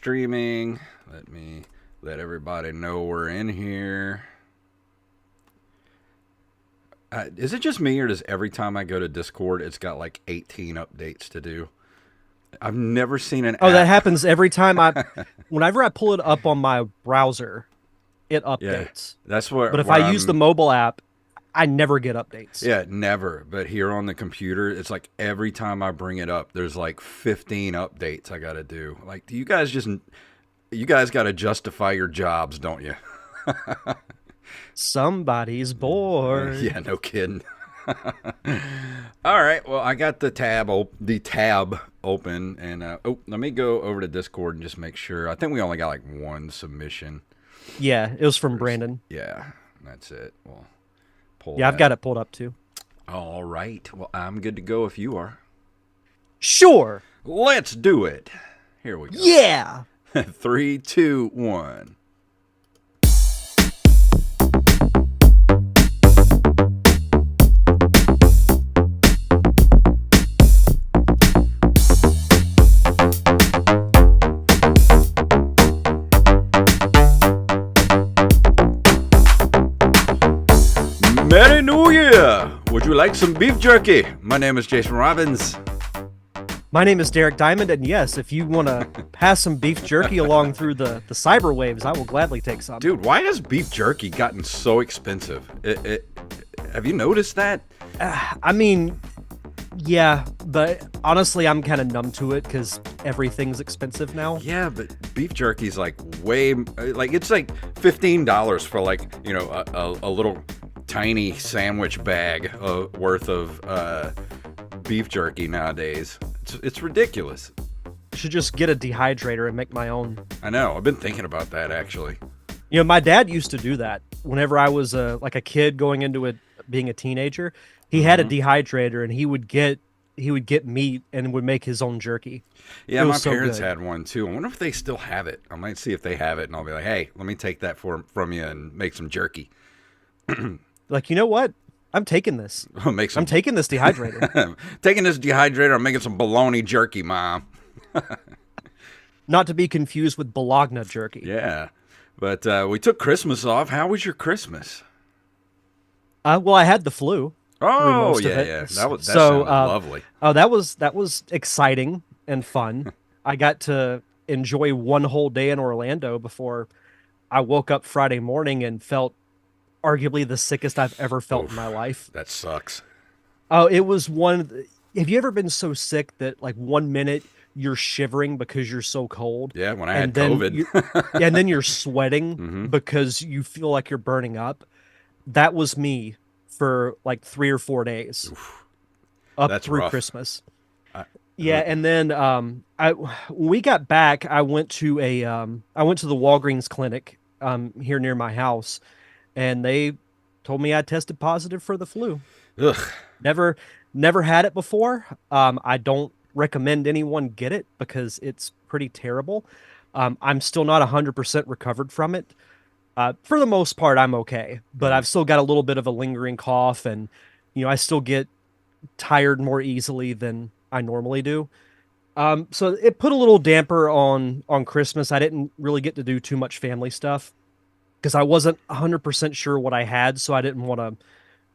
Streaming. Let me let everybody know we're in here. Is it just me, or does every time I go to Discord, it's got like 18 updates to do? I've never seen an Oh, that app. happens every time whenever I pull it up on my browser, it Yeah, updates. that's But if where I use the I'm. mobile app, I never get updates. Yeah, never. But here on the computer, it's like every time I bring it up, there's like 15 updates I got to do. Like, do you guys just. You guys got to justify your jobs, don't you? Somebody's bored. Yeah, no kidding. All right, well, I got the tab open, and let me go over to Discord and just make sure. I think we only got like one submission. Yeah, it was from Brandon. Yeah, that's it. We'll pull Yeah, I've that. got it pulled up too. All right, well, I'm good to go if you are. Sure. Let's do it. Here we go. Yeah. 3, 2, 1. Merry New Year! Would you like some beef jerky? My name is Jason Robbins. My name is Derek Diamond, and yes, if you want to pass some beef jerky along through the cyber waves, I will gladly take some. Dude, why has beef jerky gotten so expensive? Have you noticed that? I mean, yeah, but honestly, I'm kind of numb to it because everything's expensive now. Yeah, but beef jerky's like way, like it's like $15 for like, you know, a little tiny sandwich bag worth of beef jerky nowadays. It's ridiculous. I should just get a dehydrator and make my own. I know. I've been thinking about that actually. You know, my dad used to do that whenever I was like a kid going into it, being a teenager. He had a dehydrator, and he would get meat and would make his own jerky. Yeah, It my was so parents good. had one too. I wonder if they still have it. I might see if they have it, and I'll be like, hey, let me take that from you and make some jerky. Like, you know what? I'm taking this. I'll make some. I'm taking this dehydrator. Taking this dehydrator. I'm making some bologna jerky, Mom. Not to be confused with Bologna jerky. Yeah, but we took Christmas off. How was your Christmas? Well, I had the flu. Oh, most of yeah, it. yeah. That So, sounded lovely. Oh, that was exciting and fun. I got to enjoy one whole day in Orlando before I woke up Friday morning and felt arguably the sickest I've ever felt in my life. That sucks. Oh, it was one. Have you ever been so sick that like 1 minute you're shivering because you're so cold? Yeah, when I had then COVID. and then you're sweating because you feel like you're burning up. That was me for like 3 or 4 days up That's through rough. Christmas. I- Yeah, and then when we got back, I went to the Walgreens clinic here near my house, and they told me I tested positive for the flu. Ugh. Never had it before. I don't recommend anyone get it because it's pretty terrible. I'm still not 100% recovered from it. For the most part, I'm okay, but I've still got a little bit of a lingering cough, and I still get tired more easily than I normally do. So it put a little damper on Christmas. I didn't really get to do too much family stuff because I wasn't 100% sure what I had, so I didn't want to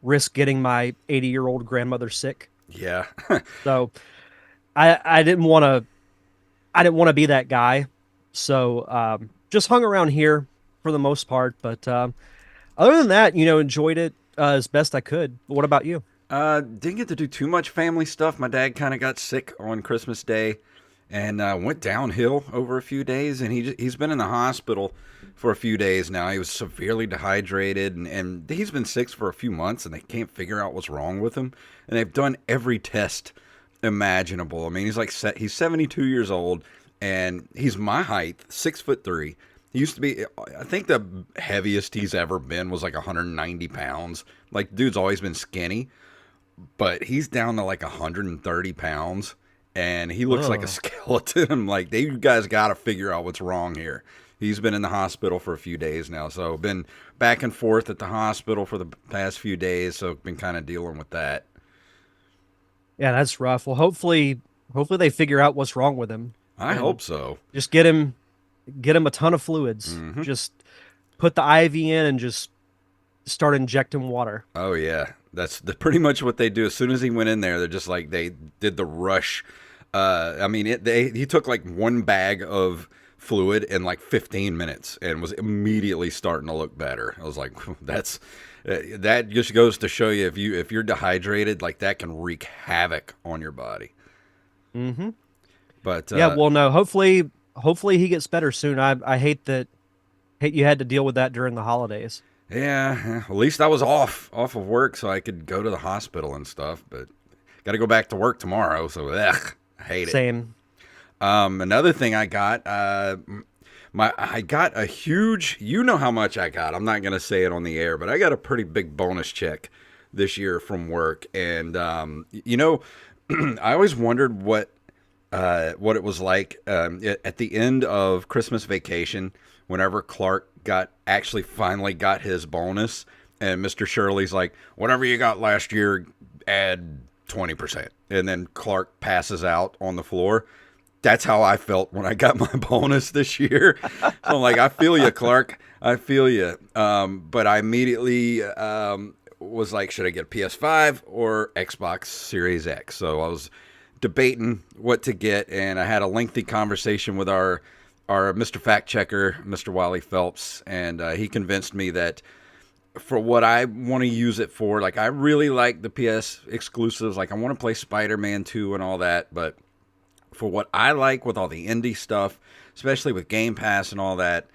risk getting my 80-year-old grandmother sick. Yeah. So I didn't want to be that guy. So just hung around here for the most part, but other than that, enjoyed it as best I could. What about you? Didn't get to do too much family stuff. My dad kind of got sick on Christmas Day and went downhill over a few days, and he's been in the hospital for a few days now. He was severely dehydrated, and he's been sick for a few months, and they can't figure out what's wrong with him. And they've done every test imaginable. I mean, he's 72 years old, and he's my height, 6'3". He used to be, I think the heaviest he's ever been was like 190 pounds. Like, dude's always been skinny, but he's down to like 130 pounds, and he looks like a skeleton. I'm like, you guys got to figure out what's wrong here. He's been in the hospital for a few days now, so been back and forth at the hospital for the past few days, so been kind of dealing with that. Yeah, that's rough. Well, hopefully they figure out what's wrong with him. I hope so. Just get him Get him a ton of fluids. Hmm. Just put the IV in and just start injecting water. Oh yeah, that's pretty much what they do. As soon as he went in there, they're just like they did the rush. I mean, he took like one bag of fluid in like 15 minutes and was immediately starting to look better. I was like, that just goes to show you if you're dehydrated, like that can wreak havoc on your body. Mm-hmm. But Yeah, well, no, hopefully he gets better soon. I hate you had to deal with that during the holidays. yeah, at least I was off of work so I could go to the hospital and stuff. But got to go back to work tomorrow, so I hate it. Same. Another thing I got, I got a huge. You know how much I got. I'm not gonna say it on the air, but I got a pretty big bonus check this year from work, and I always wondered what it was like at the end of Christmas vacation, whenever Clark finally got his bonus, and Mr. Shirley's like, whatever you got last year, add 20%, and then Clark passes out on the floor. That's how I felt when I got my bonus this year. So I'm like, I feel you, Clark. I feel you. But I immediately was like, should I get a PS5 or Xbox Series X? So I was debating what to get, and I had a lengthy conversation with our Mr. Fact Checker, Mr. Wally Phelps, and he convinced me that for what I want to use it for, like I really like the PS exclusives, like I want to play Spider-Man 2 and all that, but for what I like with all the indie stuff, especially with Game Pass and all that,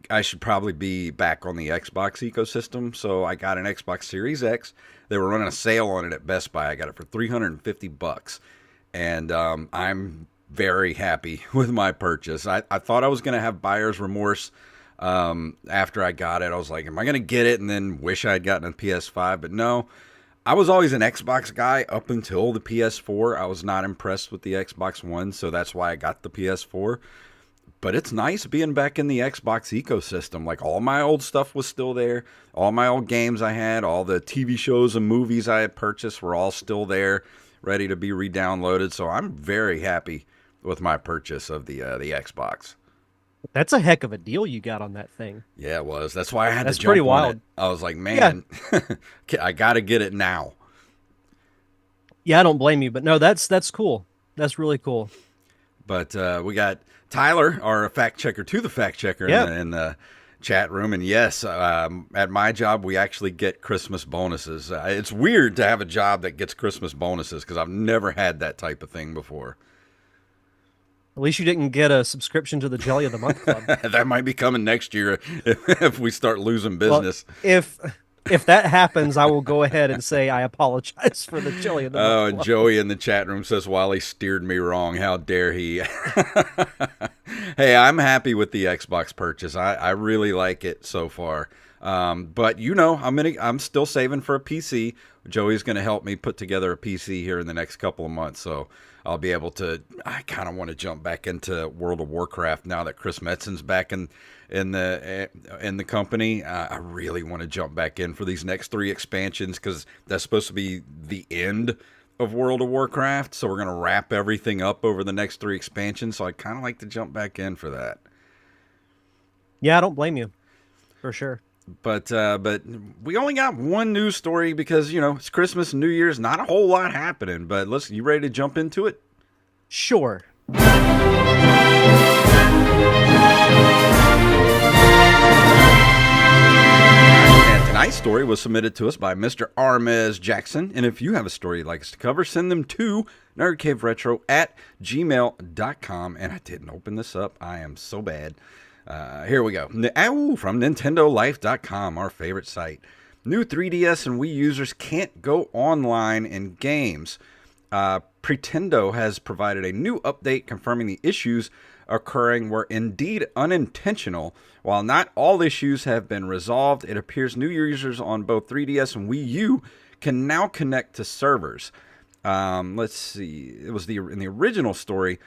I should probably be back on the Xbox ecosystem. So I got an Xbox Series X. They were running a sale on it at Best Buy. I got it for $350, and I'm very happy with my purchase. I thought I was going to have buyer's remorse after I got it. I was like, am I going to get it and then wish I had gotten a PS5? But no. I was always an Xbox guy up until the PS4. I was not impressed with the Xbox One, so that's why I got the PS4. But it's nice being back in the Xbox ecosystem. Like, all my old stuff was still there. All my old games I had, all the TV shows and movies I had purchased were all still there, ready to be re-downloaded. So I'm very happy with my purchase of the Xbox. That's a heck of a deal you got on that thing. Yeah, it was. That's why I had That's to pretty jump on wild. it. I was like, Yeah. man, I got to get it now. Yeah, I don't blame you, but no, that's cool. That's really cool. But we got Tyler, our fact checker, to the fact checker Yeah. in the chat room. And yes, at my job, we actually get Christmas bonuses. It's weird to have a job that gets Christmas bonuses because I've never had that type of thing before. At least you didn't get a subscription to the Jelly of the Month Club. That might be coming next year if we start losing Well, business. if that happens, I will go ahead and say I apologize for the Jelly of the Oh, Month and Club. Joey in the chat room says Wally steered me wrong. How dare he? Hey, I'm happy with the Xbox purchase. I really like it so far. But I'm still saving for a PC. Joey's going to help me put together a PC here in the next couple of months, so I'll be able to. I kind of want to jump back into World of Warcraft now that Chris Metzen's back in the company. I really want to jump back in for these next 3 expansions because that's supposed to be the end of World of Warcraft. So we're gonna wrap everything up over the next 3 expansions. So I kind of like to jump back in for that. Yeah, I don't blame you, for sure. But we only got one news story because it's Christmas and New Year's. Not a whole lot happening. But you ready to jump into it? Sure. And tonight's story was submitted to us by Mr. Armez Jackson. And if you have a story you'd like us to cover, send them to nerdcaveretro@gmail.com. And I didn't open this up. I am so bad. Here we go. From NintendoLife.com, our favorite site. New 3DS and Wii users can't go online in games. Pretendo has provided a new update confirming the issues occurring were indeed unintentional. While not all issues have been resolved, it appears new users on both 3DS and Wii U can now connect to servers. Let's see. It was in the original story.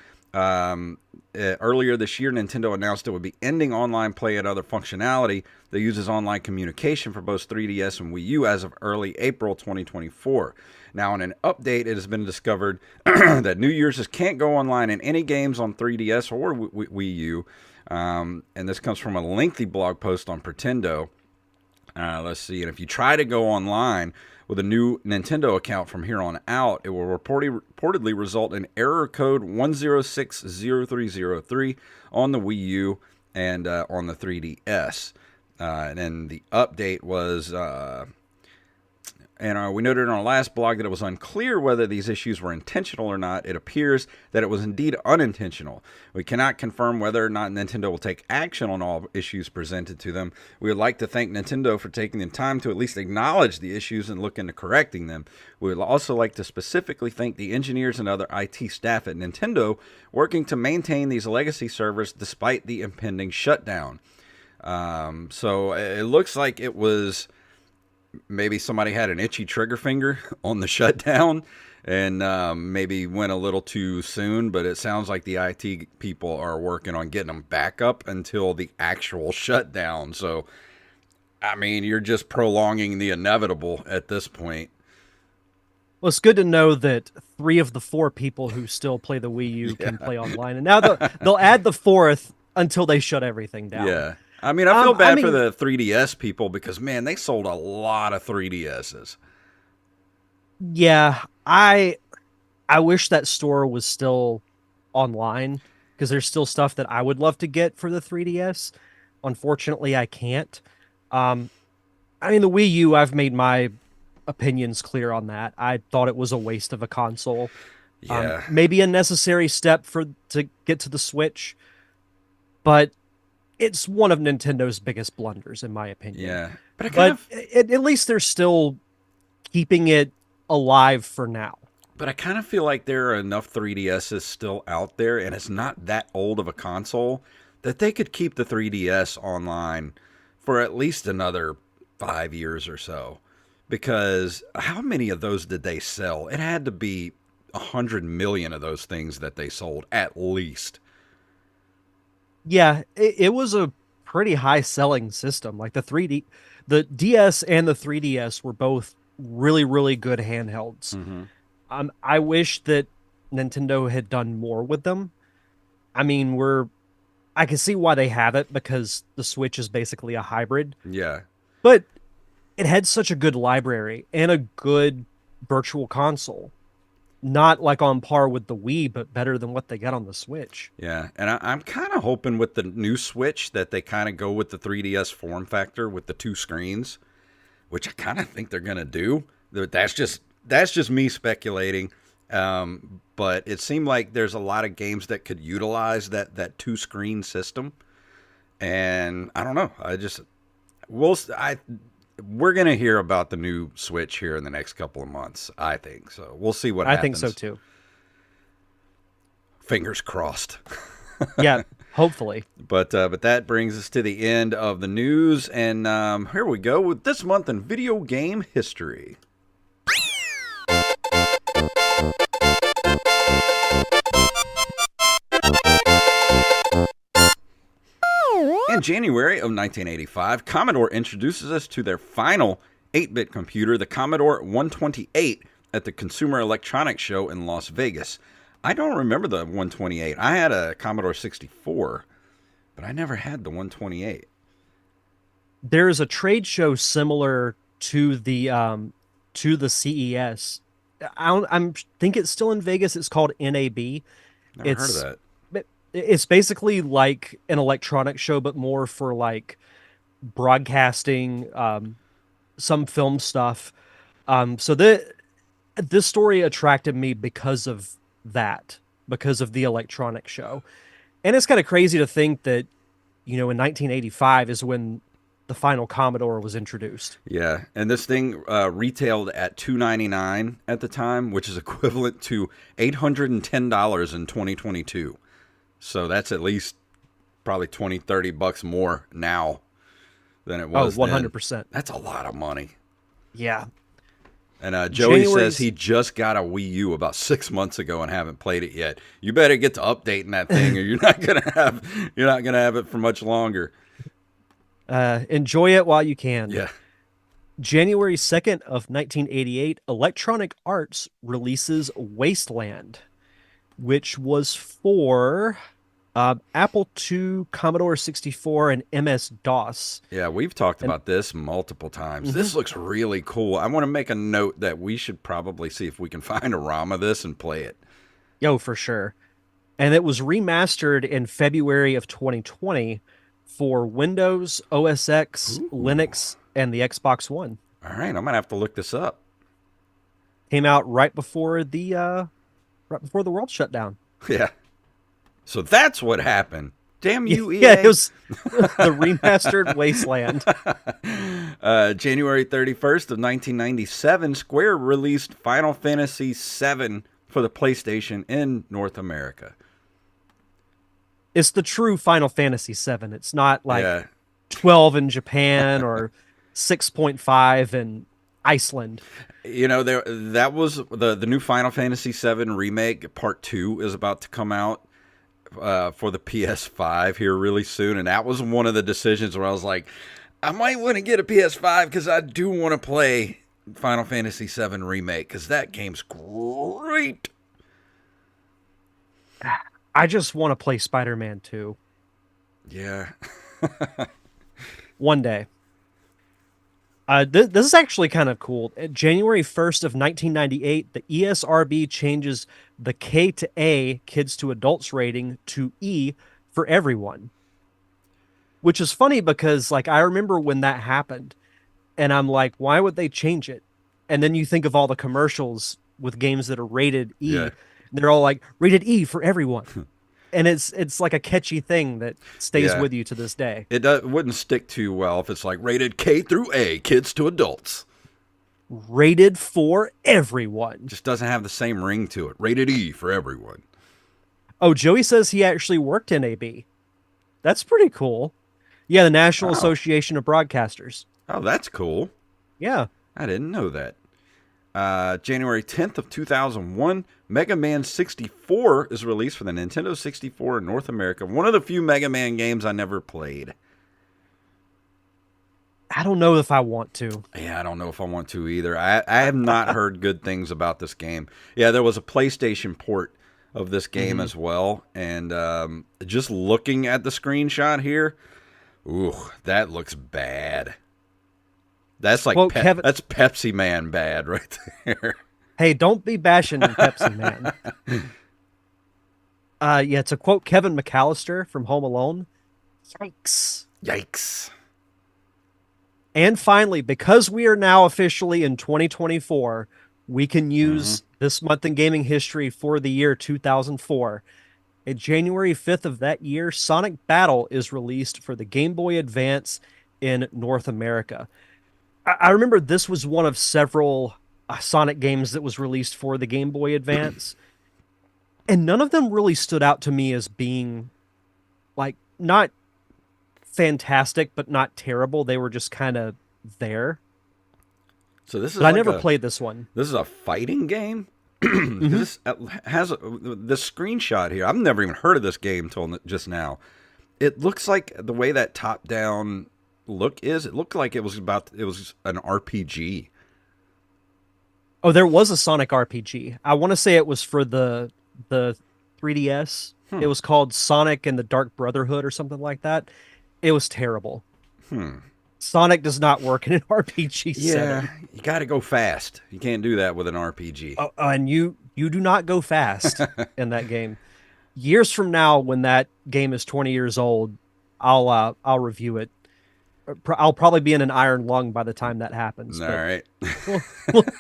Earlier this year, Nintendo announced it would be ending online play and other functionality that uses online communication for both 3DS and Wii U as of early April 2024. Now, in an update, it has been discovered that new users can't go online in any games on 3DS or Wii U. And this comes from a lengthy blog post on Pretendo. Let's see. And if you try to go online with a new Nintendo account from here on out, it will reportedly result in error code 1060303 on the Wii U and on the 3DS. And then the update was, and we noted in our last blog that it was unclear whether these issues were intentional or not. It appears that it was indeed unintentional. We cannot confirm whether or not Nintendo will take action on all issues presented to them. We would like to thank Nintendo for taking the time to at least acknowledge the issues and look into correcting them. We would also like to specifically thank the engineers and other IT staff at Nintendo working to maintain these legacy servers despite the impending shutdown. So it looks like it was maybe somebody had an itchy trigger finger on the shutdown and maybe went a little too soon, but it sounds like the IT people are working on getting them back up until the actual shutdown. So, I mean, you're just prolonging the inevitable at this point. Well, it's good to know that 3 of the 4 people who still play the Wii U can play online, and now they'll add the 4th until they shut everything down. Yeah. I mean, I feel bad for the 3DS people because, man, they sold a lot of 3DSs. Yeah, I wish that store was still online because there's still stuff that I would love to get for the 3DS. Unfortunately, I can't. I mean, the Wii U, I've made my opinions clear on that. I thought it was a waste of a console. Yeah. Maybe a necessary step to get to the Switch, but it's one of Nintendo's biggest blunders, in my opinion. Yeah. But at least they're still keeping it alive for now. But I kind of feel like there are enough 3DSs still out there, and it's not that old of a console, that they could keep the 3DS online for at least another 5 years or so. Because how many of those did they sell? It had to be 100 million of those things that they sold, at least. Yeah, it was a pretty high selling system. Like the DS and the 3DS were both really, really good handhelds. Mm-hmm. I wish that Nintendo had done more with them. I mean, I can see why they have it because the Switch is basically a hybrid. Yeah. But it had such a good library and a good virtual console. Not like on par with the Wii, but better than what they got on the Switch. Yeah, and I'm kind of hoping with the new Switch that they kind of go with the 3DS form factor with the 2 screens, which I kind of think they're going to do. That's just me speculating. But it seemed like there's a lot of games that could utilize that 2-screen system. And I don't know. We're going to hear about the new Switch here in the next couple of months, I think. So we'll see what happens. I think so too. Fingers crossed. Yeah, hopefully. But that brings us to the end of the news. And here we go with this month in video game history. In January of 1985, Commodore introduces us to their final 8-bit computer, the Commodore 128, at the Consumer Electronics Show in Las Vegas. I don't remember the 128. I had a Commodore 64, but I never had the 128. There's a trade show similar to the CES. I think it's still in Vegas. It's called NAB. Never heard of that. It's basically like an electronic show, but more for like broadcasting, some film stuff. So this story attracted me because of that, because of the electronic show. And it's kind of crazy to think that, in 1985 is when the final Commodore was introduced. Yeah, and this thing retailed at $299 at the time, which is equivalent to $810 in 2022. So that's at least probably $20-30 more now than it was. 100%. Then. That's a lot of money. Yeah. And Joey says he just got a Wii U about 6 months ago and haven't played it yet. You better get to updating that thing, or you're not gonna have it for much longer. Enjoy it while you can. Yeah. January 2nd of 1988, Electronic Arts releases Wasteland, which was for Apple II, Commodore 64, and MS-DOS. Yeah, we've talked And about this multiple times. mhm, This looks really cool. I want to make a note that we should probably see if we can find a ROM of this and play it. yo, for sure. And it was remastered in February of 2020 for Windows, OS X, Ooh. Linux, and the Xbox One. All right, I'm gonna have to look this up. Came out right before the world shut down. Yeah. So that's what happened. Damn you, Yeah, it EA. was the remastered Wasteland. January 31st of 1997, Square released Final Fantasy VII for the PlayStation in North America. It's the true Final Fantasy VII. It's not like Yeah. 12 in Japan or 6.5 in Iceland. You know, that was the new Final Fantasy VII remake. Part 2 is about to come out for the PS5 here really soon, and that was one of the decisions where I was like, I might want to get a PS5 because I do want to play Final Fantasy VII remake because that game's great. I just want to play Spider-Man 2 Yeah. one day. This is actually kind of cool. January 1st of 1998, the ESRB changes the K to A, kids to adults rating, to E for everyone. Which is funny because like I remember when that happened and I'm like, why would they change it? And then you think of all the commercials with games that are rated E, Yeah. and they're all like rated E for everyone. And it's like a catchy thing that stays Yeah. with you to this day. Wouldn't stick too well if it's like rated K through A, kids to adults. Rated for everyone. Just doesn't have the same ring to it. Rated E for everyone. Oh, Joey says he actually worked in AB. That's pretty cool. Yeah, the National Oh. Association of Broadcasters. Oh, that's cool. Yeah. I didn't know that. January 10th of 2001, Mega Man 64 is released for the Nintendo 64 in North America. One of the few Mega Man games I never played. I don't know if I want to. Yeah, I don't know if I want to either. I have not heard good things about this game. Yeah, there was a PlayStation port of this game Mhm. as well. And just looking at the screenshot here, ooh, that looks bad. That's like Quote Kevin. That's Pepsi Man bad right there. Hey, don't be bashing Pepsi Man. Yeah, to quote Kevin McAllister from Home Alone, yikes. Yikes. And finally, because we are now officially in 2024, we can use this month in gaming history for the year 2004. On January 5th of that year, Sonic Battle is released for the Game Boy Advance in North America. I remember this was one of several Sonic games that was released for the Game Boy Advance. And none of them really stood out to me as being like not fantastic, but not terrible. They were just kind of there. So this is But I like never played this one. this is a fighting game. This has this screenshot here. I've never even heard of this game until just now. It looks like the way that top-down look is. It looked like it was an RPG. Oh, there was a Sonic RPG. I want to say it was for the 3DS. It was called Sonic and the Dark Brotherhood or something like that. It was terrible. Sonic does not work in an RPG setting. Yeah, you got to go fast. You can't do that with an RPG. And you do not go fast in that game. Years from now, when that game is 20 years old, I'll review it. I'll probably be in an iron lung by the time that happens. All but right.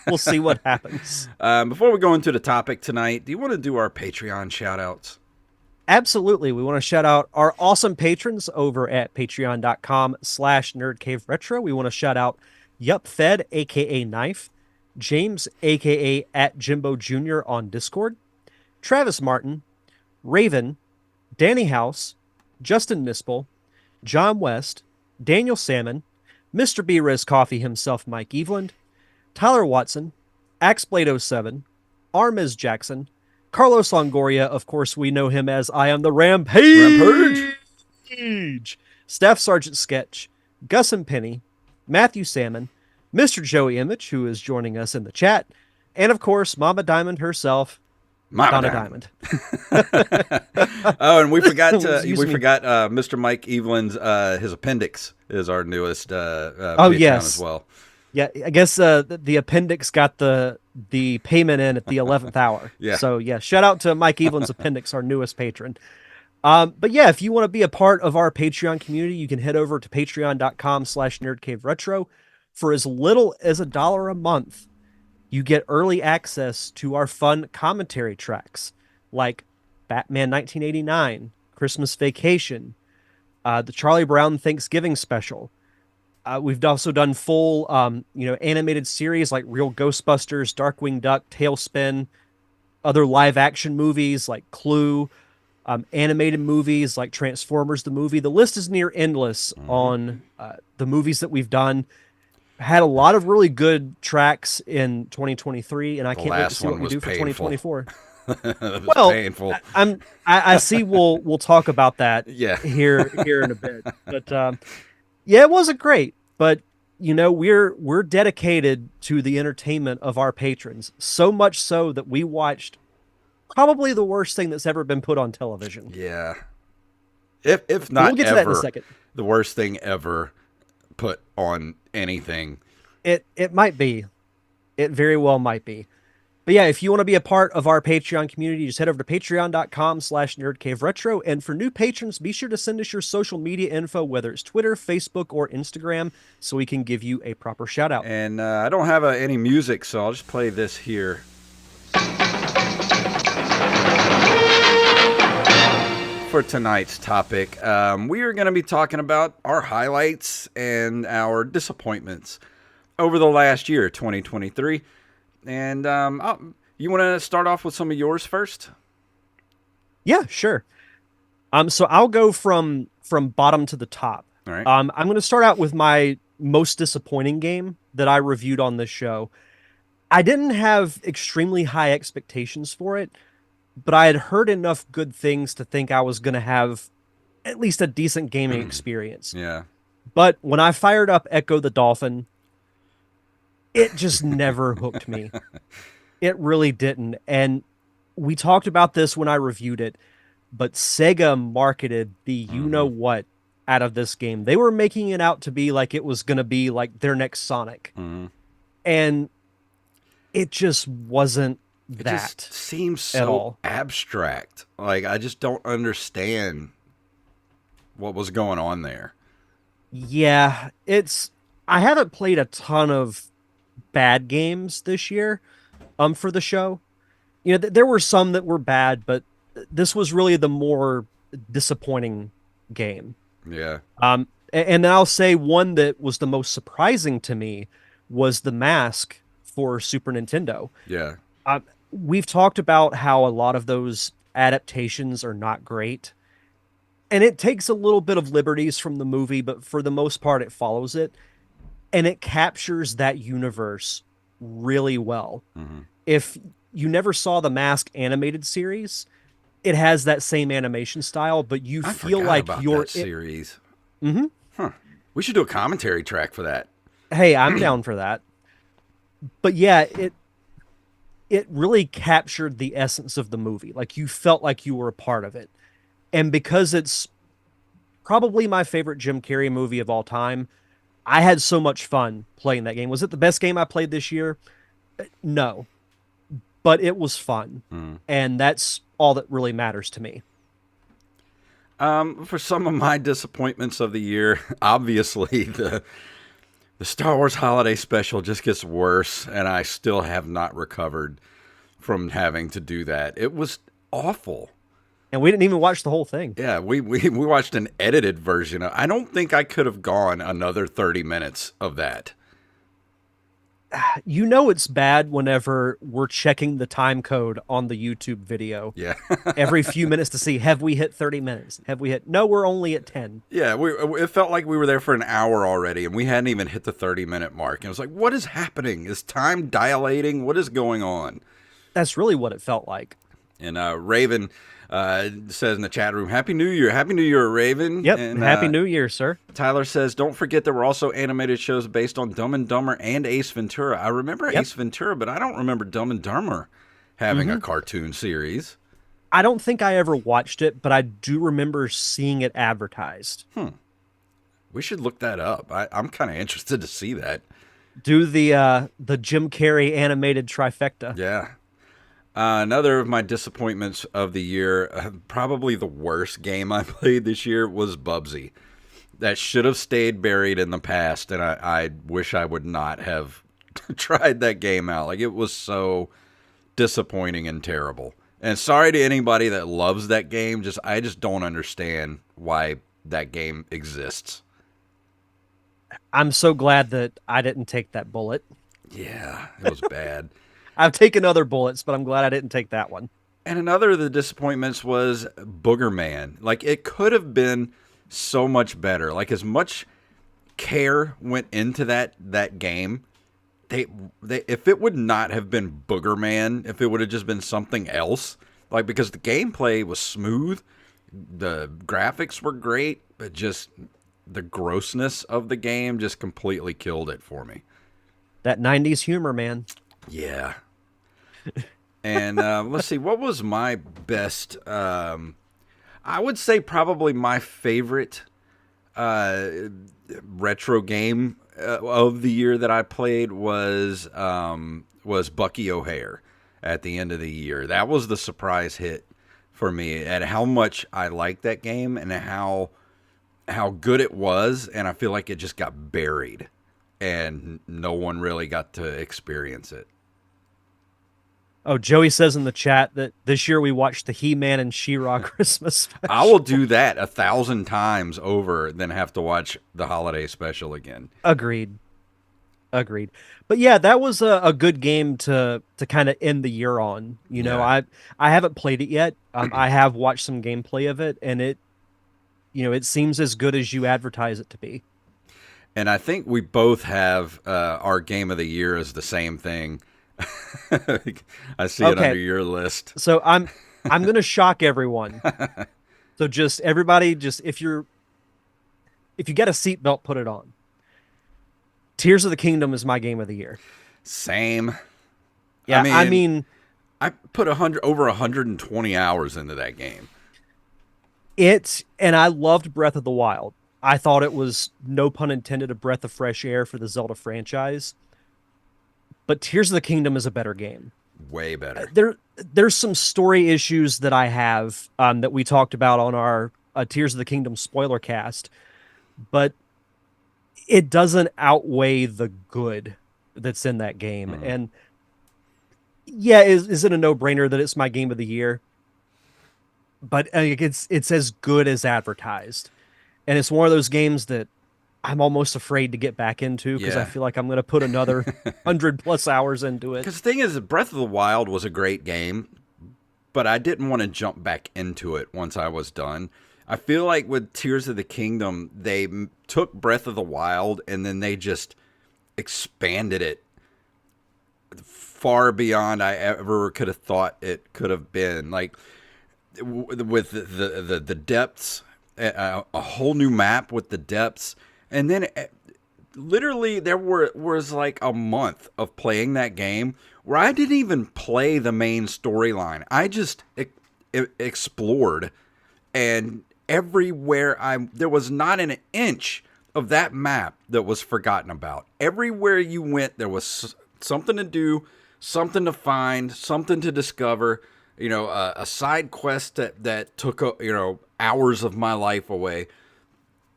we'll see what happens. Before we go into the topic tonight, do you want to do our Patreon shout-outs? Absolutely. We want to shout out our awesome patrons over at patreon.com/nerdcaveretro. We want to shout out Yup Fed, aka Knife, James, aka at Jimbo Jr. on Discord, Travis Martin, Raven, Danny House, Justin Mispel, John West, Daniel Salmon, Mr. B. Riz Coffee himself, Mike Eveland, Tyler Watson, Axeblade07, Armiz Jackson, Carlos Longoria, of course, we know him as I Am the Rampage. Staff Sergeant Sketch, Gus and Penny, Matthew Salmon, Mr. Joey Image, who is joining us in the chat, and of course, Mama Diamond herself, Donna Diamond. Diamond. Oh, and we forgot Excuse me. Mr. Mike Evelyn's his appendix is our newest Oh Patreon as yes. well. Yeah, I guess the appendix got the payment in at the 11th hour. Yeah. So yeah, shout out to Mike Evelyn's appendix, our newest patron. But yeah, if you want to be a part of our Patreon community, you can head over to patreon.com/nerdcaveretro. For as little as $1 a month, you get early access to our fun commentary tracks like Batman 1989, Christmas Vacation, the Charlie Brown Thanksgiving special. We've also done full, animated series like Real Ghostbusters, Darkwing Duck, Tailspin, other live action movies like Clue, animated movies like Transformers the movie. The list is near endless on the movies that we've done. Had a lot of really good tracks in 2023, and I can't wait to see what we do for 2024. That was painful. I see we'll talk about that Yeah. here in a bit. But yeah, it wasn't great, but we're dedicated to the entertainment of our patrons, so much so that we watched probably the worst thing that's ever been put on television. Yeah. If not we'll get to that in a second. The worst thing ever put on anything. It might be. It very well might be. But yeah, if you want to be a part of our Patreon community, just head over to patreon.com/nerdcaveretro. And for new patrons, be sure to send us your social media info, whether it's Twitter, Facebook, or Instagram, so we can give you a proper shout out. And I don't have any music, so I'll just play this here. For tonight's topic, we are going to be talking about our highlights and our disappointments over the last year, 2023. And you want to start off with some of yours first? Yeah, sure. So I'll go from bottom to the top. All right. I'm going to start out with my most disappointing game that I reviewed on this show. I didn't have extremely high expectations for it, but I had heard enough good things to think I was going to have at least a decent gaming experience. Yeah. But when I fired up Echo the Dolphin, it just never hooked me. It really didn't. And we talked about this when I reviewed it, but Sega marketed the you-know-what out of this game. They were making it out to be like it was going to be like their next Sonic. And it just wasn't It that just seems at so all. abstract. Like, I just don't understand what was going on there. Yeah, I haven't played a ton of bad games this year for the show. There were some that were bad, but this was really the more disappointing game. Yeah. And then I'll say one that was the most surprising to me was The Mask for Super Nintendo. Yeah. We've talked about how a lot of those adaptations are not great. And it takes a little bit of liberties from the movie, but for the most part, it follows it. And it captures that universe really well. If you never saw the Mask animated series, it has that same animation style, but you feel like about you're that series. Huh. We should do a commentary track for that. Hey, I'm down for that. But yeah, it really captured the essence of the movie. Like, you felt like you were a part of it. And because it's probably my favorite Jim Carrey movie of all time, I had so much fun playing that game. Was it the best game I played this year? No. But it was fun. And that's all that really matters to me. For some of my disappointments of the year, obviously the Star Wars Holiday Special just gets worse, and I still have not recovered from having to do that. It was awful. And we didn't even watch the whole thing. Yeah, we watched an edited version. I don't think I could have gone another 30 minutes of that. It's bad whenever we're checking the time code on the YouTube video. Yeah. Every few minutes to see, have we hit 30 minutes? No, we're only at 10. Yeah, it felt like we were there for an hour already, and we hadn't even hit the 30-minute mark. And it was like, what is happening? Is time dilating? What is going on? That's really what it felt like. And Raven says in the chat room, Happy New Year. Happy New Year, Raven. Yep, and, Happy New Year, sir. Tyler says, don't forget there were also animated shows based on Dumb and Dumber and Ace Ventura. I remember Ace Ventura, but I don't remember Dumb and Dumber having a Hmm. cartoon series. I don't think I ever watched it, but I do remember seeing it advertised. We should look that up. I'm kind of interested to see that. Do the Jim Carrey animated trifecta. Yeah. Another of my disappointments of the year, probably the worst game I played this year, was Bubsy. That should have stayed buried in the past, and I wish I would not have tried that game out. Like, it was so disappointing and terrible. And sorry to anybody that loves that game. I just don't understand why that game exists. I'm so glad that I didn't take that bullet. Yeah, it was bad. I've taken other bullets, but I'm glad I didn't take that one. And another of the disappointments was Booger Man. Like, it could have been so much better. Like, as much care went into that game, they if it would not have been Booger Man, if it would have just been something else, like, because the gameplay was smooth, the graphics were great, but just the grossness of the game just completely killed it for me. That 90s humor, man. Yeah. And let's see, what was my best? I would say probably my favorite retro game of the year that I played was Bucky O'Hare at the end of the year. That was the surprise hit for me at how much I liked that game and how good it was, and I feel like it just got buried and no one really got to experience it. Oh, Joey says in the chat that this year we watched the He-Man and She-Ra Christmas I will special. do that 1,000 times over than have to watch the holiday special again. Agreed. Agreed. But yeah, that was a good game to kind of end the year on. You know, Yeah. I haven't played it yet. I have watched some gameplay of it, and it seems as good as you advertise it to be. And I think we both have our game of the year is the same thing. I see it under Okay, your list. so I'm gonna shock everyone. So just everybody, just if you get a seatbelt, put it on. Tears of the Kingdom is my game of the year. Same. I Yeah, I mean, mean I put over 120 hours into that game. and I loved Breath of the Wild. I thought it was, no pun intended, a breath of fresh air for the Zelda franchise. But Tears of the Kingdom is a better game. Way better. There's some story issues that I have that we talked about on our Tears of the Kingdom spoiler cast, but it doesn't outweigh the good that's in that game. Mhm. And yeah, is it a no brainer that it's my game of the year? But it's as good as advertised, and it's one of those games that I'm almost afraid to get back into because I Yeah. feel like I'm going to put another 100+ hours into it. Because the thing is, Breath of the Wild was a great game, but I didn't want to jump back into it once I was done. I feel like with Tears of the Kingdom, they took Breath of the Wild and then they just expanded it far beyond I ever could have thought it could have been. Like, with the depths, a whole new map with the depths, and then literally there was like a month of playing that game where I didn't even play the main storyline. I just explored, and everywhere there was not an inch of that map that was forgotten about. Everywhere you went, there was something to do, something to find, something to discover. A side quest that took hours of my life away.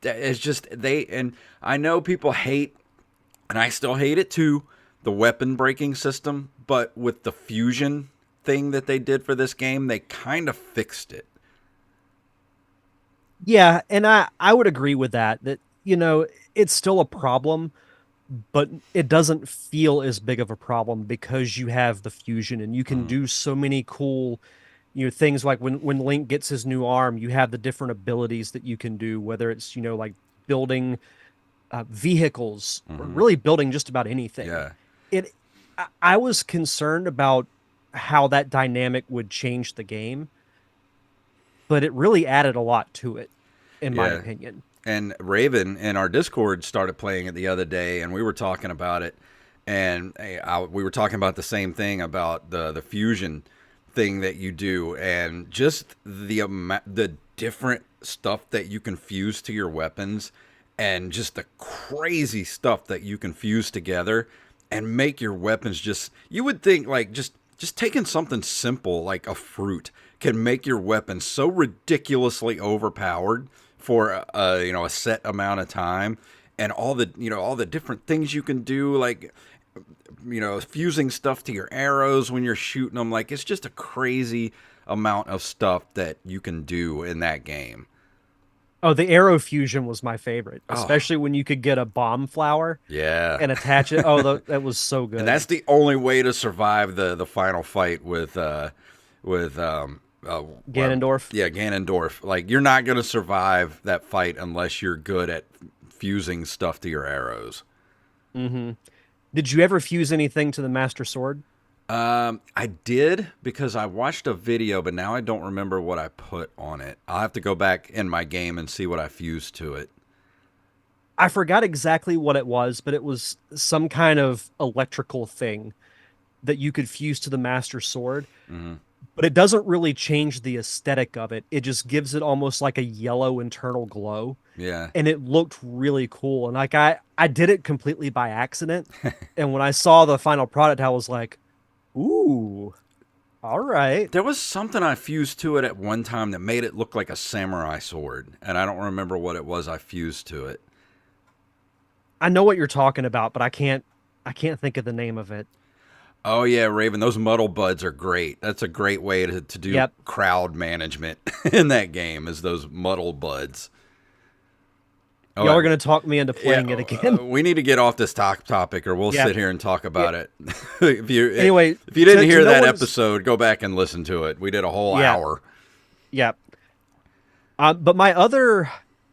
It's just and I know people hate, and I still hate it too, the weapon breaking system. But with the fusion thing that they did for this game, they kind of fixed it. Yeah, and I would agree with that. That it's still a problem, but it doesn't feel as big of a problem because you have the fusion and you can Mm, do so many cool things like when Link gets his new arm, you have the different abilities that you can do, whether it's like building vehicles or hmm. really building just about anything. Yeah. I was concerned about how that dynamic would change the game, but it really added a lot to it, in my Yeah. opinion. And Raven in our Discord started playing it the other day, and we were talking about it. and we were talking about the same thing about the fusion thing that you do, and just the different stuff that you can fuse to your weapons, and just the crazy stuff that you can fuse together and make your weapons just, you would think like just taking something simple like a fruit can make your weapon so ridiculously overpowered for a set amount of time, and all the different things you can do, like fusing stuff to your arrows when you're shooting them. Like, it's just a crazy amount of stuff that you can do in that game. Oh, the arrow fusion was my favorite, Oh, especially when you could get a bomb flower yeah. and attach it. Oh, that was so And good. that's the only way to survive the final fight with Ganondorf. yeah, Ganondorf. Like, you're not going to survive that fight unless you're good at fusing stuff to your arrows. Hmm. Did you ever fuse anything to the Master Sword? I did, because I watched a video, but now I don't remember what I put on it. I'll have to go back in my game and see what I fused to it. I forgot exactly what it was, but it was some kind of electrical thing that you could fuse to the Master Sword. Hmm. But it doesn't really change the aesthetic of it. It just gives it almost like a yellow internal glow. Yeah. And it looked really cool. And like I did it completely by accident. And when I saw the final product, I was like, ooh, all right. There was something I fused to it at one time that made it look like a samurai sword, and I don't remember what it was I fused to it. I know what you're talking about, but I can't think of the name of it. Oh yeah, Raven, those muddle buds are great. That's a great way to do Yep. crowd management in that game, is those muddle buds. Oh, Y'all are gonna talk me into yeah, playing it again. we need to get off this topic, or we'll Yeah. sit here and talk Yeah. about it. if you Anyway, if you didn't to hear know that what is episode, go back and listen to it. We did a whole yeah, hour. yeah. But my other,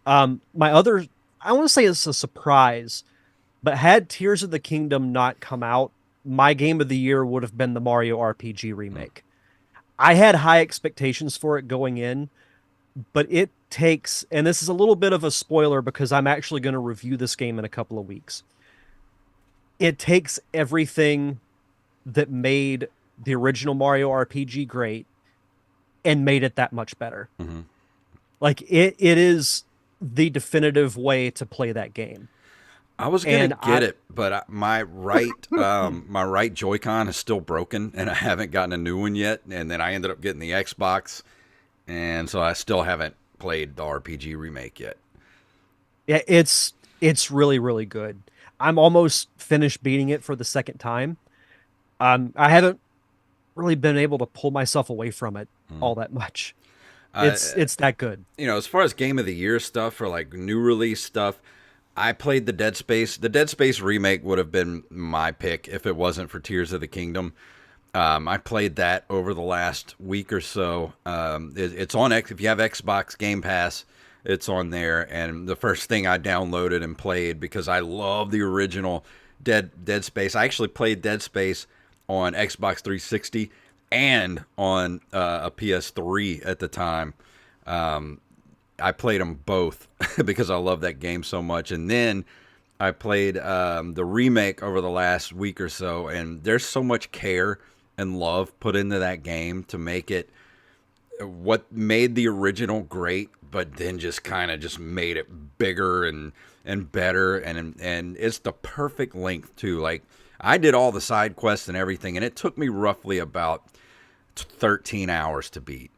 I want to say it's a surprise, but had Tears of the Kingdom not come out, my game of the year would have been the Mario RPG remake. I had high expectations for it going in, but it takes, and this is a little bit of a spoiler because I'm actually going to review this game in a couple of weeks. It takes everything that made the original Mario RPG great and made it that much better. Hmm. Like it is the definitive way to play that game. I was gonna And get I it, but my right Joy-Con is still broken, and I haven't gotten a new one yet. And then I ended up getting the Xbox, and so I still haven't played the RPG remake yet. yeah, it's really really good. I'm almost finished beating it for the second time. I haven't really been able to pull myself away from it Hmm. all that much. Uh, It's that good. as far as game of the year stuff, or like new release stuff, I played the Dead Space. The Dead Space remake would have been my pick if it wasn't for Tears of the Kingdom. I played that over the last week or so. It's on X. If you have Xbox Game Pass, it's on there. And the first thing I downloaded and played, because I love the original Dead Space. I actually played Dead Space on Xbox 360 and on a PS3 at the time. I played them both because I love that game so much. And then I played the remake over the last week or so, and there's so much care and love put into that game to make it what made the original great, but then just kind of just made it bigger and better, and it's the perfect length too. Like, I did all the side quests and everything, and it took me roughly about 13 hours to beat.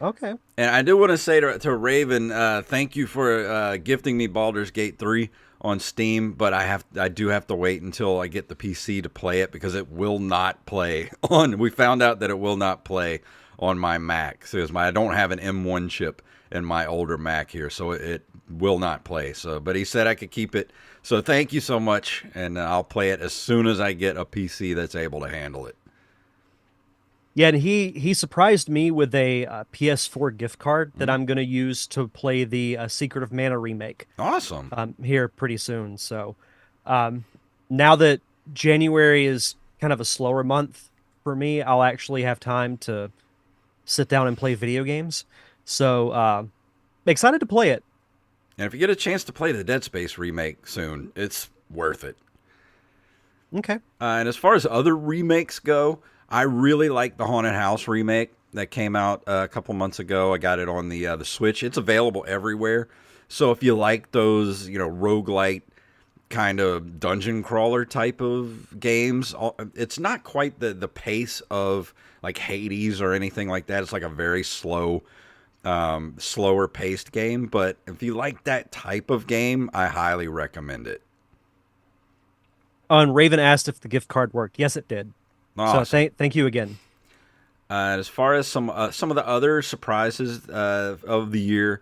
Okay. And I do want to say to Raven, thank you for gifting me Baldur's Gate 3 on Steam, but I do have to wait until I get the PC to play it, because it will not play on. We found out that it will not play on my Mac, because I don't have an M1 chip in my older Mac here, so it will not play. So, but he said I could keep it. So thank you so much, and I'll play it as soon as I get a PC that's able to handle it. Yeah, and he surprised me with a PS4 gift card that Mhm. I'm going to use to play the Secret of Mana remake Awesome. here pretty soon. So um, now that January is kind of a slower month for me, I'll actually have time to sit down and play video games. So excited to play it. And if you get a chance to play the Dead Space remake soon, it's worth it. Okay. And as far as other remakes go, I really like the Haunted House remake that came out a couple months ago. I got it on the Switch. It's available everywhere. So if you like those, roguelite kind of dungeon crawler type of games, it's not quite the pace of like Hades or anything like that. It's like a very slower paced game. But if you like that type of game, I highly recommend it. And Raven asked if the gift card worked. Yes, it did. So Awesome. thank you again. As far as some of the other surprises of the year,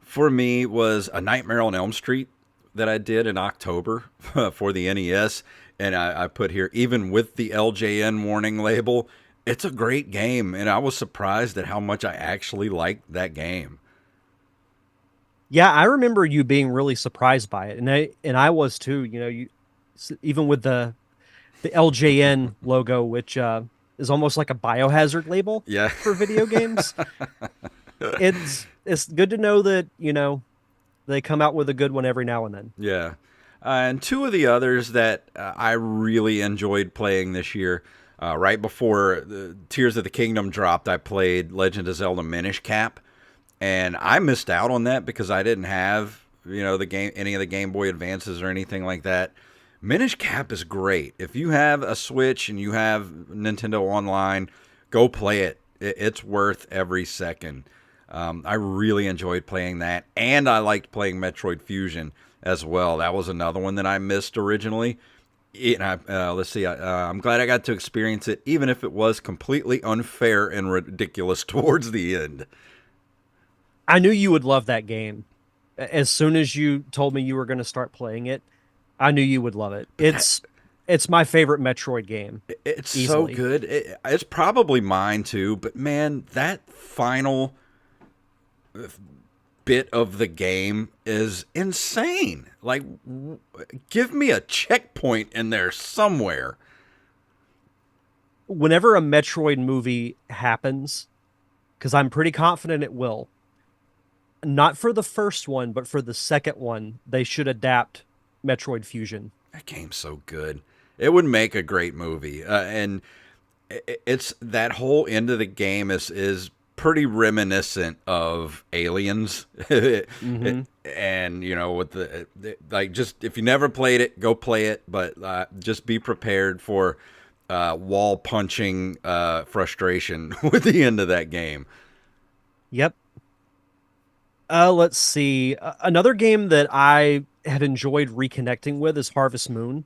for me was A Nightmare on Elm Street that I did in October for the NES, and I put here even with the LJN warning label, it's a great game, and I was surprised at how much I actually liked that game. Yeah, I remember you being really surprised by it, and I was too. Even with the LJN logo, which is almost like a biohazard label Yeah, for video games. It's good to know that they come out with a good one every now and then. yeah. And two of the others that I really enjoyed playing this year, right before the Tears of the Kingdom dropped, I played Legend of Zelda Minish Cap, and I missed out on that because I didn't have the game, any of the Game Boy Advances or anything like that. Minish Cap is great. If you have a Switch and you have Nintendo Online, go play it. It's worth every second. I really enjoyed playing that, and I liked playing Metroid Fusion as well. That was another one that I missed originally. Let's see. I'm glad I got to experience it, even if it was completely unfair and ridiculous towards the end. I knew you would love that game. As soon as you told me you were going to start playing it, I knew you would love it. But that It's my favorite Metroid game, it's so easily. good. It's probably mine too. But man, that final bit of the game is insane. Like, give me a checkpoint in there somewhere. Whenever a Metroid movie happens, because I'm pretty confident it will, not for the first one, but for the second one, they should adapt Metroid Fusion. That game's so good. It would make a great movie. And it's that whole end of the game is pretty reminiscent of Aliens. Hmm. And with like, just if you never played it, go play it. But just be prepared for wall punching frustration with the end of that game. Yep. Let's see. Another game that I have enjoyed reconnecting with is Harvest Moon.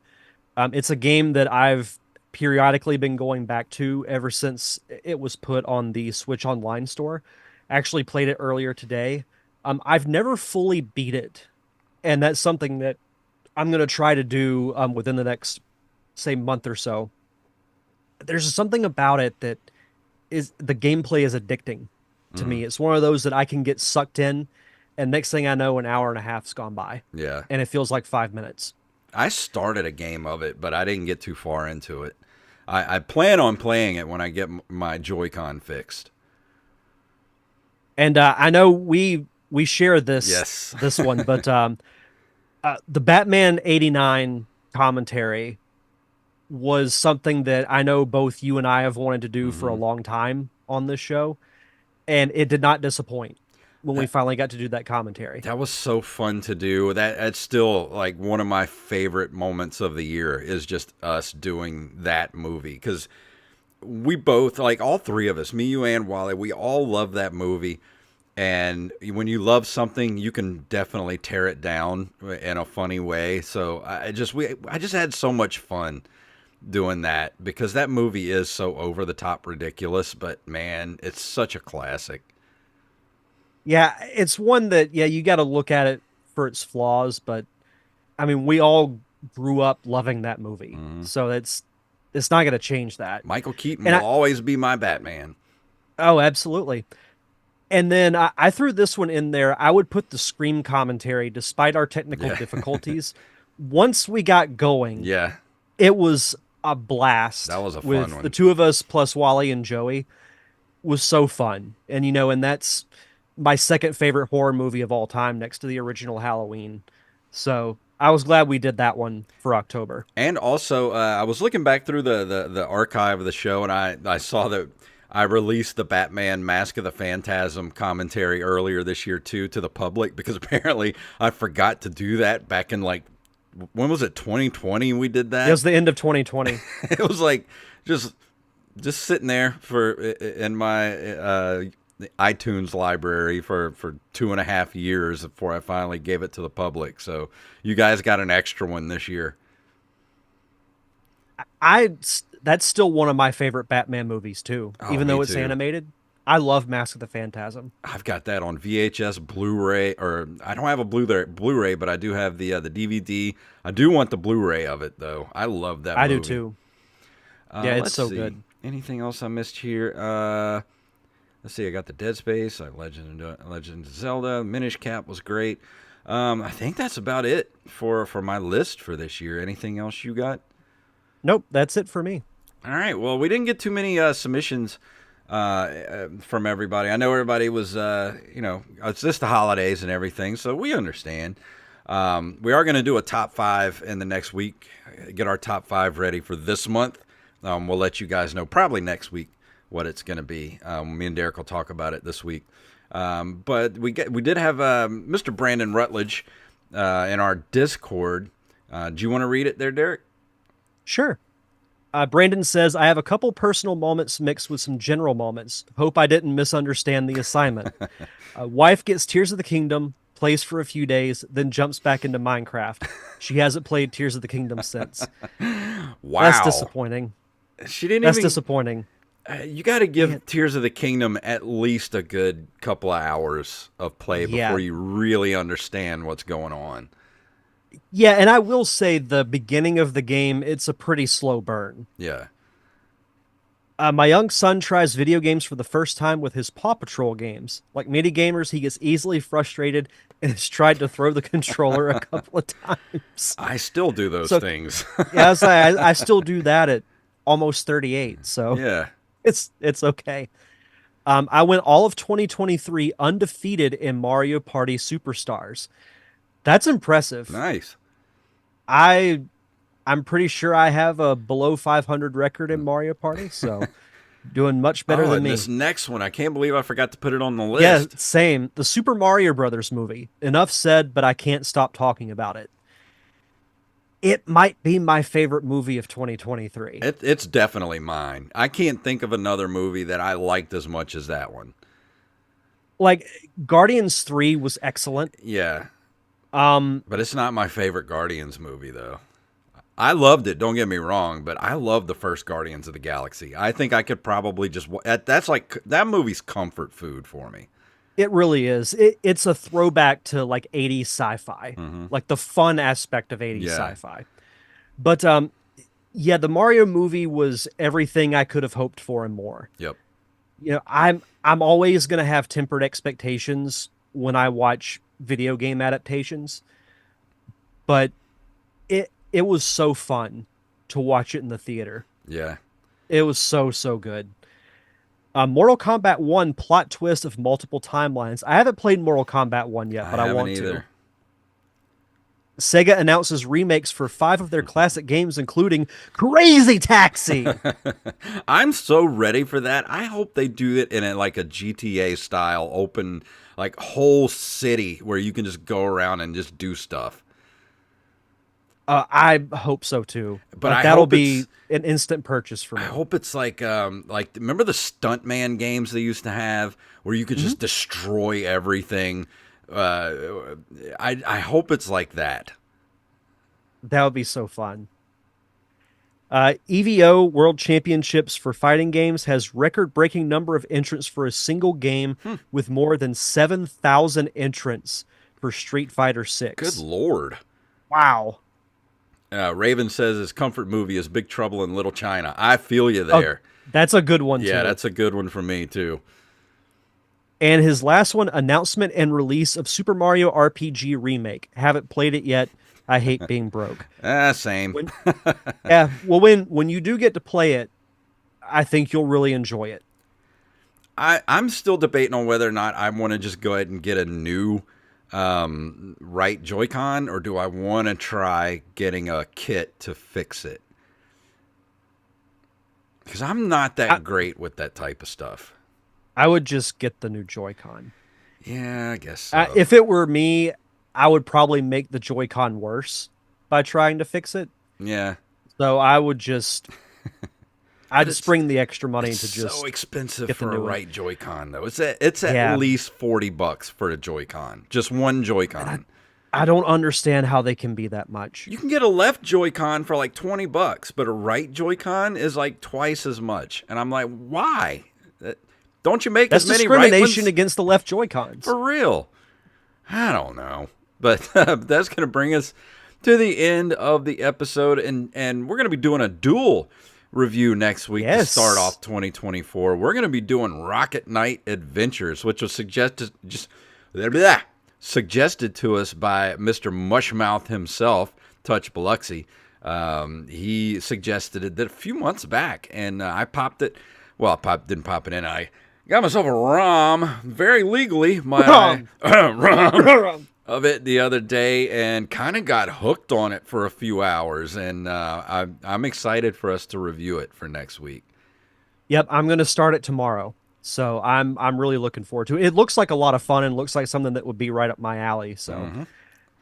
It's a game that I've periodically been going back to ever since it was put on the Switch Online store. Actually played it earlier today. I've never fully beat it, and that's something that I'm going to try to do within the next, say, month or so. There's something about it that is the gameplay is addicting to Mm, me. It's one of those that I can get sucked in, and next thing I know, an hour and a half's gone by, yeah. and it feels like 5 minutes. I started a game of it, but I didn't get too far into it. I plan on playing it when I get my Joy-Con fixed. And I know we share Yes. this one, but the Batman '89 commentary was something that I know both you and I have wanted to do for a Hmm. long time on this show, and it did not disappoint when we That finally got to do that commentary. that was so fun to do. That's still like one of my favorite moments of the year is just us doing that movie because we both, like all three of us, me, you, and Wally, we all love that movie. And when you love something, you can definitely tear it down in a funny way. So I just had so much fun doing that because that movie is so over the top ridiculous, but man, it's such a classic. Yeah, it's one that you got to look at it for its flaws, but I mean, we all grew up loving that movie, Hmm. so it's not going to change that. Michael Keaton And will I always be my Batman. oh, absolutely. And then I threw this one in there. I would put the Scream commentary, despite our technical Yeah, difficulties. Once we got going, yeah, it was a that blast was a fun with the one. two of us plus Wally and Joey. Was so fun. And and that's my second favorite horror movie of all time next to the original Halloween. So I was glad we did that one for October. And also, I was looking back through the archive of the show, and I saw that I released the Batman Mask of the Phantasm commentary earlier this year too to the public because apparently I forgot to do that back in like when was it 2020 we did It that. was the end of 2020. It was like just sitting there for in my iTunes library for 2.5 years before I finally gave it to the public. So you guys got an extra one this year. I that's still one of my favorite Batman movies too, Oh, even me though it's too. animated. I love Mask of the Phantasm. I've got that on VHS, Blu-ray, or I don't have a Blu-ray, but I do have the DVD. I do want the Blu-ray of it though. I love that I do movie. too. Yeah, it's Let's so see. good. Anything else I missed here? Let's see. I got the Dead Space, Legend of Zelda, Minish Cap was great. I think that's about it for my list for this year. Anything else you got? Nope, that's it for me. All right. Well, we didn't get too many submissions from everybody. I know everybody was, it's just the holidays and everything, so we understand. We are going to do a top five in the next week. Get our top five ready for this month. We'll let you guys know probably next week what it's going to be. Me and Derek will talk about it this week. But we did have Mr. Brandon Rutledge in our Discord. Do you want to read it there, Derek? Sure. Brandon says, I have a couple personal moments mixed with some general moments. Hope I didn't misunderstand the assignment. Wife gets Tears of the Kingdom, plays for a few days, then jumps back into Minecraft. She hasn't played Tears of the Kingdom since. Wow. That's disappointing. She didn't That's even. disappointing. You got to give Tears of the Kingdom at least a good couple of hours of play Yeah. before you really understand what's going on. Yeah, and I will say the beginning of the game, it's a pretty slow burn. Yeah. My young son tries video games for the first time with his Paw Patrol games. Like many gamers, he gets easily frustrated and has tried to throw the controller a couple of times. I still do those So- things. Yeah, I still do that at almost 38, so Yeah. it's okay. I went all of 2023 undefeated in Mario Party Superstars. That's impressive. Nice. I'm pretty sure I have a below 500 record in Mario Party, so doing much better than and me. this next one, I can't believe I forgot to put it on the Yeah, list. same. The Super Mario Brothers movie. Enough said, but I can't stop talking about it. It might be my favorite movie of 2023. It's definitely mine. I can't think of another movie that I liked as much as that one. Like Guardians 3 was excellent. Yeah. Um But it's not my favorite Guardians movie, though. I loved it, don't get me wrong, but I love the first Guardians of the Galaxy. I think I could probably just... That's like... That movie's comfort food for me. It really is. It's a throwback to like 80s sci-fi, like the fun aspect of 80s Yeah. sci-fi. But yeah, the Mario movie was everything I could have hoped for and more. Yep. You know, I'm always going to have tempered expectations when I watch video game adaptations, but it was so fun to watch it in the theater. Yeah. It was so good. Mortal Kombat 1 plot twist of multiple timelines. I haven't played Mortal Kombat 1 yet, but I haven't want either. to. Sega announces remakes for 5 of their classic games, including Crazy Taxi. I'm so ready for that. I hope they do it in like a GTA style, open, like whole city where you can just go around and just do stuff. I hope so too. But Like, I that'll hope be it's- an instant purchase for I me. hope it's like remember the Stuntman games they used to have where you could just destroy everything. I hope it's like that. That would be so fun. EVO World Championships for fighting games has record-breaking number of entrants for a single game, with more than 7,000 entrants for Street Fighter 6. Good Lord. Wow. Raven says his comfort movie is Big Trouble in Little China. I feel you there. That's a good one, Yeah, too. that's a good one for me, too. And his last one, announcement and release of Super Mario RPG Remake. Haven't played it yet. I hate being broke. Same. Yeah, well, when you do get to play it, I think you'll really enjoy it. I'm still debating on whether or not I want to just go ahead and get a new right Joy-Con, or do I want to try getting a kit to fix it? Because I'm not that great with that type of stuff. I would just get the new Joy-Con. Yeah, I guess so. If it were me, I would probably make the Joy-Con worse by trying to fix it. Yeah. So I would just, I'd spring the extra money it's to just so expensive get the for a new one. right Joy-Con though. It's at least $40 for a Joy-Con, just one Joy-Con. I don't understand how they can be that much. You can get a left Joy-Con for like $20, but a right Joy-Con is like twice as much. And I'm like, why? Don't you make That's as many right ones? discrimination against the left Joy-Cons. For real. I don't know. But that's going to bring us to the end of the episode. And we're going to be doing a dual review next week to start off 2024. We're going to be doing Rocket Knight Adventures, which was suggested to us by Mr. Mushmouth himself, Touch Biloxi. He suggested it a few months back, and I popped it. Well, didn't pop it in. I got myself a ROM, very legally, ROM of it the other day, and kind of got hooked on it for a few hours. And I'm excited for us to review it for next week. Yep, I'm going to start it tomorrow. So I'm really looking forward to it. It looks like a lot of fun and looks like something that would be right up my alley. So,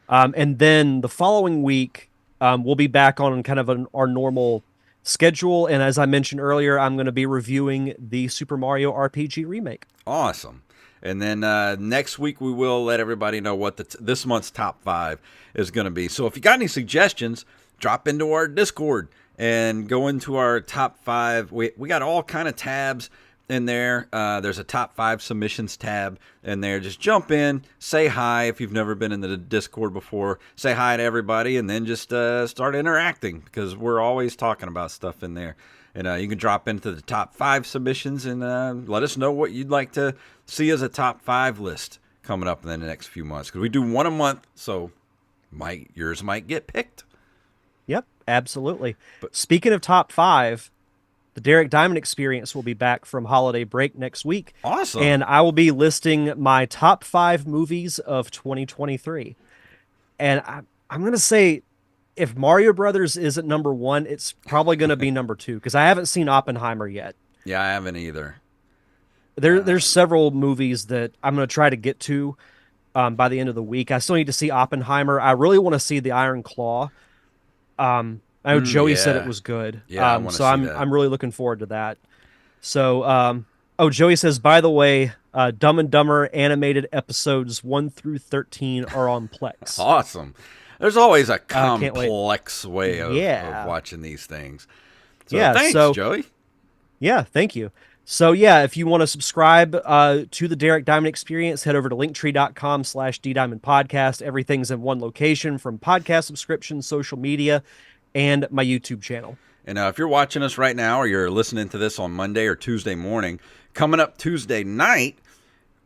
and then the following week, we'll be back on kind of our normal schedule. And as I mentioned earlier, I'm going to be reviewing the Super Mario RPG remake. Awesome. And then next week, we will let everybody know what this month's top 5 is going to be. So if you got any suggestions, drop into our Discord and go into our top 5. We got all kind of tabs in there. There's a top 5 submissions tab in there. Just jump in, say hi if you've never been in the Discord before. Say hi to everybody, and then just start interacting, because we're always talking about stuff in there. And you can drop into the top 5 submissions and let us know what you'd like to see as a top 5 list coming up in the next few months, because we do one a month, so yours might get picked. Yep, absolutely. But speaking of top 5, the Derek Diamond Experience will be back from holiday break next week. Awesome. And I will be listing my top 5 movies of 2023. And I'm going to say, if Mario Brothers isn't number 1, it's probably going to be number 2, because I haven't seen Oppenheimer yet. Yeah, I haven't either. There's several movies that I'm going to try to get to by the end of the week. I still need to see Oppenheimer. I really want to see The Iron Claw. I know Joey said it was good. Yeah, so I'm really looking forward to that. So, Joey says, by the way, Dumb and Dumber animated episodes 1 through 13 are on Plex. Awesome. There's always a complex way of watching these things. So thanks, Joey. Yeah, thank you. So yeah, if you want to subscribe to the Derek Diamond Experience, head over to linktree.com/DDiamondPodcast. Everything's in one location, from podcast subscriptions, social media, and my YouTube channel. And if you're watching us right now, or you're listening to this on Monday or Tuesday morning, coming up Tuesday night,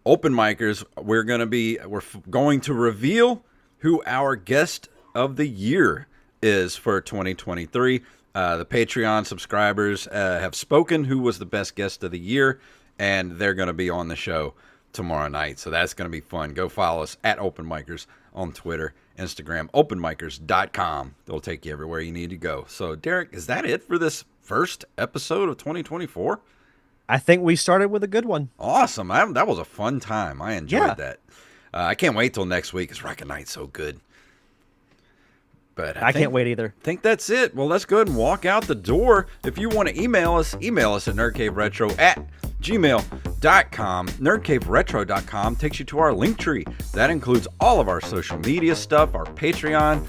Open Micers, we're going to reveal who our guest of the year is for 2023. The Patreon subscribers have spoken who was the best guest of the year, and they're going to be on the show tomorrow night. So that's going to be fun. Go follow us at Open Micers on Twitter, Instagram, openmicers.com. They'll take you everywhere you need to go. So, Derek, is that it for this first episode of 2024? I think we started with a good one. Awesome. That was a fun time. I enjoyed that. I can't wait till next week, because Rocket Knight's so good. But I can't wait either. I think that's it. Well, let's go ahead and walk out the door. If you want to email us at nerdcaveretro@gmail.com. Nerdcaveretro.com takes you to our link tree. That includes all of our social media stuff, our Patreon.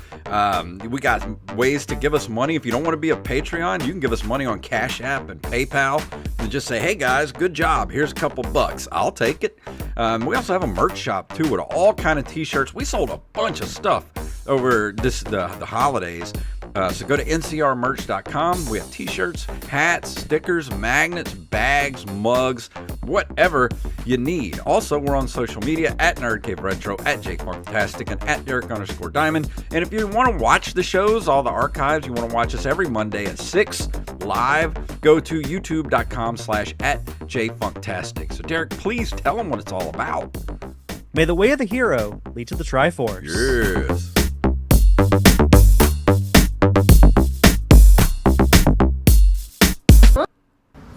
We got ways to give us money. If you don't want to be a Patreon, you can give us money on Cash App and PayPal. And just say, hey guys, good job. Here's a couple bucks. I'll take it. We also have a merch shop too, with all kind of t-shirts. We sold a bunch of stuff over the holidays. So go to ncrmerch.com. We have t-shirts, hats, stickers, magnets, bags, mugs, whatever you need. Also, we're on social media at NerdCaveRetro, at JakeFunktastic, and at Derek_Diamond. And if you want to watch the shows, all the archives, you want to watch us every Monday at 6 live, go to youtube.com/@JFunktastic. So Derek, please tell them what it's all about. May the way of the hero lead to the Triforce. Yes.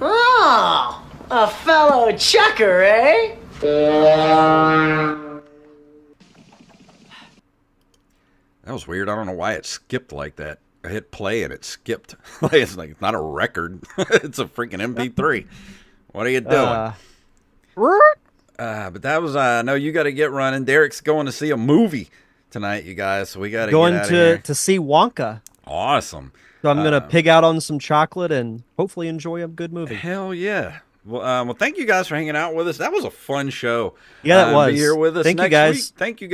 Oh, a fellow checker, eh? That was weird. I don't know why it skipped like that. I hit play and it skipped. It's like, it's not a record. It's a freaking MP3. What are you doing? But that was, no, you got to get running. Derek's going to see a movie tonight, you guys. So we got to get out of here. To see Wonka. Awesome. So I'm gonna pig out on some chocolate and hopefully enjoy a good movie. Hell yeah. Well, thank you guys for hanging out with us. That was a fun show. Yeah, that was. Be here with us Thank you next guys. week. Thank you.